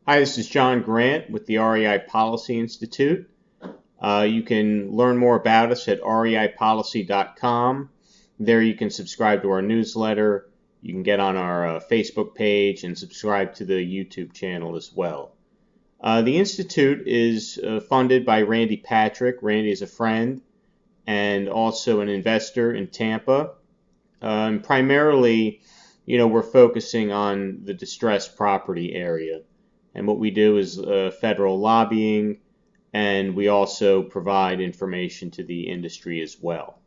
Hi, this is John Grant with the REI Policy Institute. You can learn more about us at reipolicy.com. There you can subscribe to our newsletter. You can get on our Facebook page and subscribe to the YouTube channel as well. The Institute is funded by Randy Patrick. Randy is a friend and also an investor in Tampa. Primarily, we're focusing on the distressed property area. And what we do is federal lobbying, and we also provide information to the industry as well.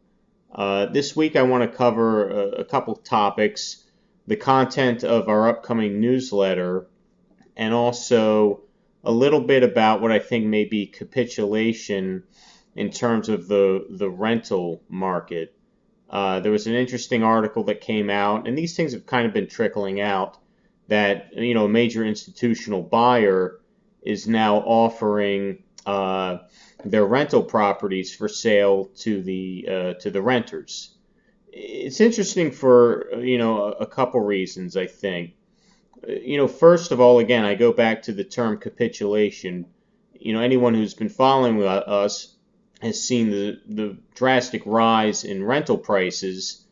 This week I want to cover a couple topics, the content of our upcoming newsletter, and also a little bit about what I think may be capitulation in terms of the rental market. There was an interesting article that came out, and these things have kind of been trickling out, that a major institutional buyer is now offering their rental properties for sale to the renters. It's interesting for a couple reasons, I think. First of all, again, I go back to the term capitulation. Anyone who's been following us has seen the drastic rise in rental prices,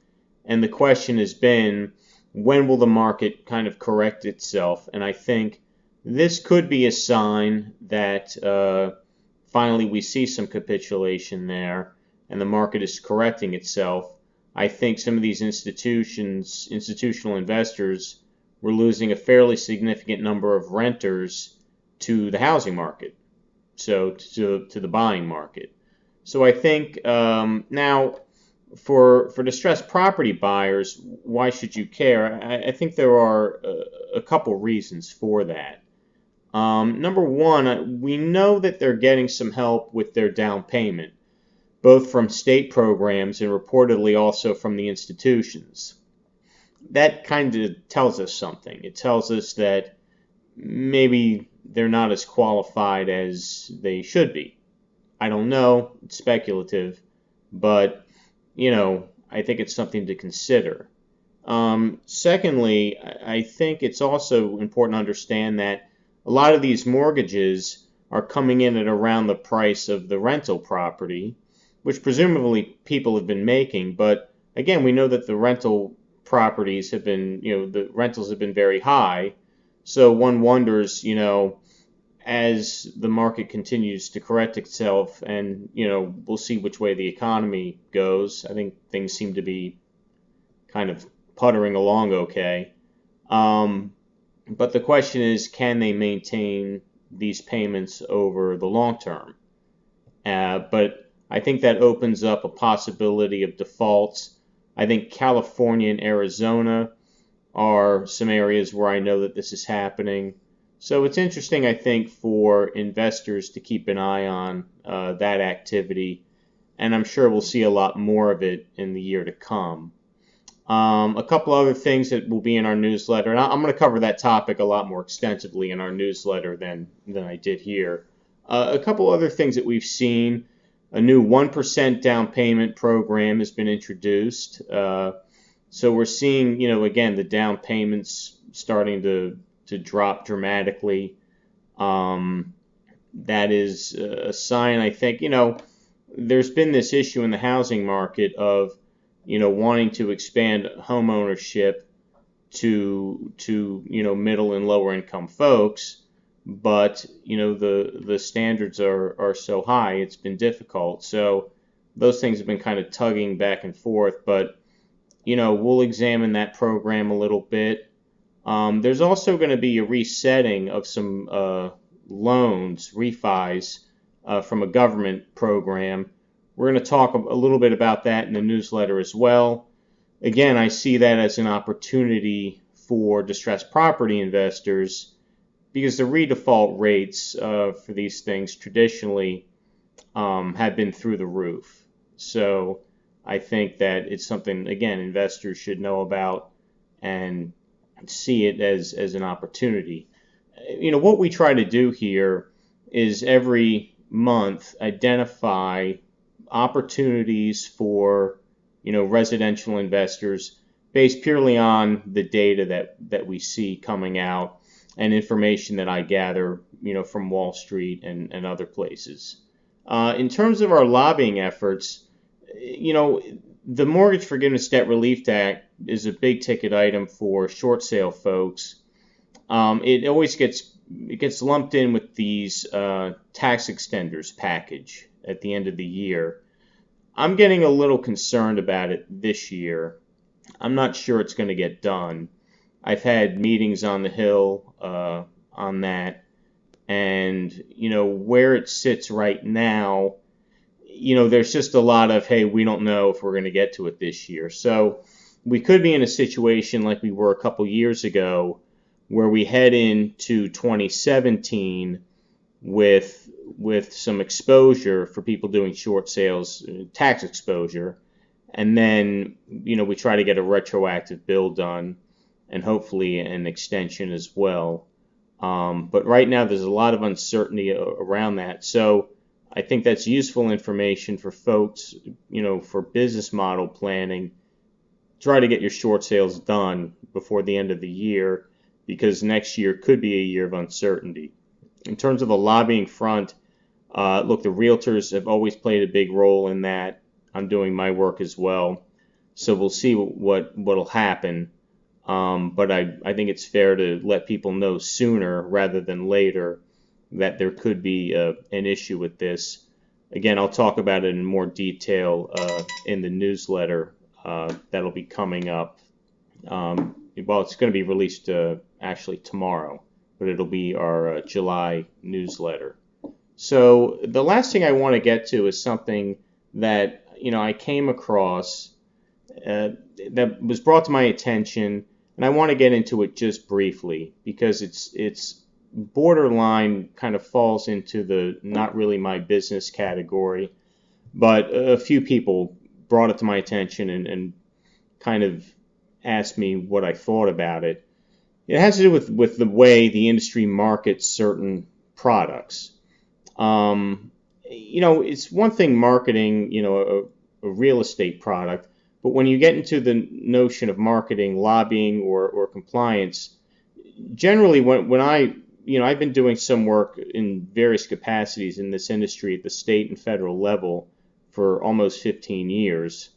and the question has been, when will the market kind of correct itself? And I think this could be a sign that finally we see some capitulation there and the market is correcting itself. I think some of these institutional investors were losing a fairly significant number of renters to the housing market, so to the buying market. So I think now, for distressed property buyers, why should you care? I think there are a couple reasons for that. Number one, we know that they're getting some help with their down payment, both from state programs and reportedly also from the institutions. That kind of tells us something. It tells us that maybe they're not as qualified as they should be. I don't know, it's speculative, but I think it's something to consider. Secondly, I think it's also important to understand that a lot of these mortgages are coming in at around the price of the rental property, which presumably people have been making. But again, we know that the rental properties have been, the rentals have been very high. So one wonders, as the market continues to correct itself, and we'll see which way the economy goes. I think things seem to be kind of puttering along okay. But the question is, can they maintain these payments over the long term? But I think that opens up a possibility of defaults. I think California and Arizona are some areas where I know that this is happening. So it's interesting, I think, for investors to keep an eye on that activity, and I'm sure we'll see a lot more of it in the year to come. A couple other things that will be in our newsletter, and I'm going to cover that topic a lot more extensively in our newsletter than I did here. A couple other things that we've seen: a new 1% down payment program has been introduced. So we're seeing, again, the down payments starting to drop dramatically. That is a sign, I think. There's been this issue in the housing market of wanting to expand home ownership to middle and lower income folks, but the standards are so high, it's been difficult. So those things have been kind of tugging back and forth, but we'll examine that program a little bit. There's also going to be a resetting of some loans, refis, from a government program. We're going to talk a little bit about that in the newsletter as well. Again, I see that as an opportunity for distressed property investors, because the redefault rates for these things traditionally have been through the roof. So I think that it's something, again, investors should know about and see it as an opportunity. What we try to do here is every month identify opportunities for residential investors based purely on the data that we see coming out. and information that I gather, from Wall Street and other places. In terms of our lobbying efforts, the Mortgage Forgiveness Debt Relief Act is a big ticket item for short sale folks. It always gets lumped in with these tax extenders package at the end of the year. I'm getting a little concerned about it this year. I'm not sure it's going to get done. I've had meetings on the Hill on that, and where it sits right now, there's just a lot of, hey, we don't know if we're going to get to it this year. So we could be in a situation like we were a couple years ago, where we head into 2017 with some exposure for people doing short sales, tax exposure, and then we try to get a retroactive bill done, and hopefully an extension as well. But right now there's a lot of uncertainty around that. So I think that's useful information for folks, for business model planning. Try to get your short sales done before the end of the year, because next year could be a year of uncertainty. In terms of the lobbying front, look, the realtors have always played a big role in that. I'm doing my work as well. So we'll see what'll happen. But I think it's fair to let people know sooner rather than later that there could be an issue with this. Again, I'll talk about it in more detail in the newsletter that'll be coming up. Well, it's going to be released actually tomorrow, but it'll be our July newsletter. So the last thing I want to get to is something that I came across that was brought to my attention, and I want to get into it just briefly because it's borderline, kind of falls into the not really my business category, but a few people brought it to my attention and kind of asked me what I thought about it. It has to do with the way the industry markets certain products. It's one thing marketing, a real estate product, but when you get into the notion of marketing, lobbying, or compliance, generally when I've been doing some work in various capacities in this industry at the state and federal level for almost 15 years,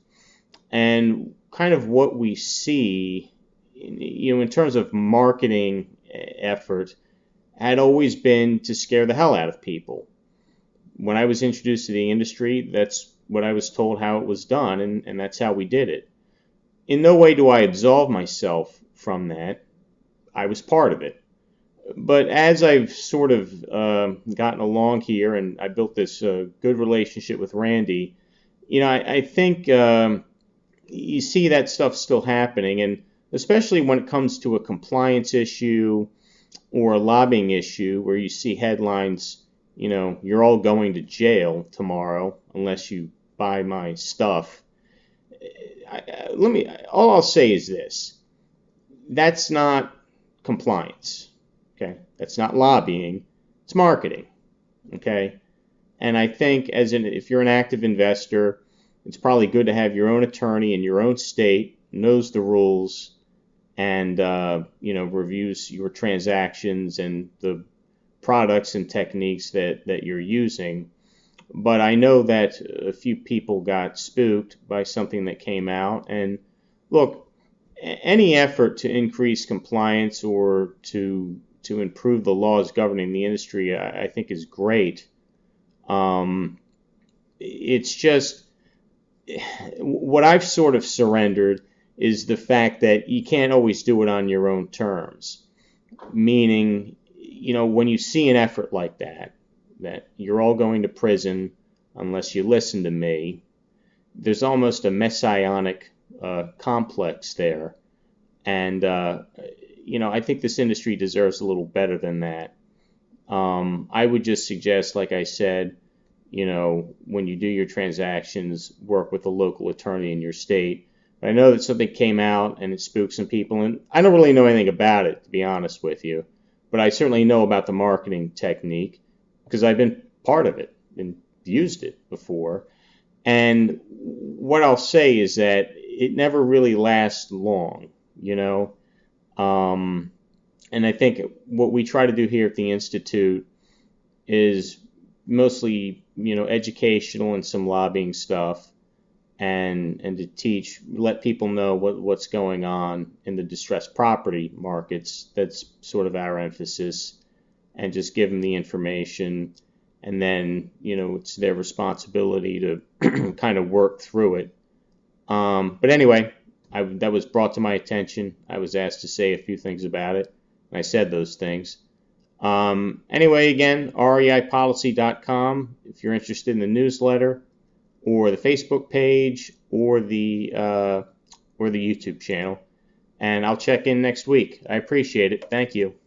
and kind of what we see, in terms of marketing effort, had always been to scare the hell out of people. When I was introduced to the industry, that's what I was told how it was done, and that's how we did it. In no way do I absolve myself from that. I was part of it. But as I've sort of gotten along here, and I built this good relationship with Randy, I think you see that stuff still happening, and especially when it comes to a compliance issue or a lobbying issue where you see headlines, you're all going to jail tomorrow unless you buy my stuff. All I'll say is this: that's not compliance. Okay, that's not lobbying. It's marketing. Okay, and I think if you're an active investor, it's probably good to have your own attorney in your own state, knows the rules, and reviews your transactions and the products and techniques that you're using. But I know that a few people got spooked by something that came out. And look, any effort to increase compliance or to improve the laws governing the industry, I think is great. It's just what I've sort of surrendered is the fact that you can't always do it on your own terms. Meaning, when you see an effort like that you're all going to prison unless you listen to me, there's almost a messianic complex there. And, I think this industry deserves a little better than that. I would just suggest, like I said, when you do your transactions, work with a local attorney in your state. But I know that something came out and it spooked some people, and I don't really know anything about it, to be honest with you. But I certainly know about the marketing technique because I've been part of it and used it before. And what I'll say is that it never really lasts long, And I think what we try to do here at the Institute is mostly, educational and some lobbying stuff, and to let people know what's going on in the distressed property markets. That's sort of our emphasis, and just give them the information, and then, it's their responsibility to kind of work through it. But anyway, that was brought to my attention. I was asked to say a few things about it, and I said those things. Anyway, again, reipolicy.com if you're interested in the newsletter, or the Facebook page, or the YouTube channel. And I'll check in next week. I appreciate it. Thank you.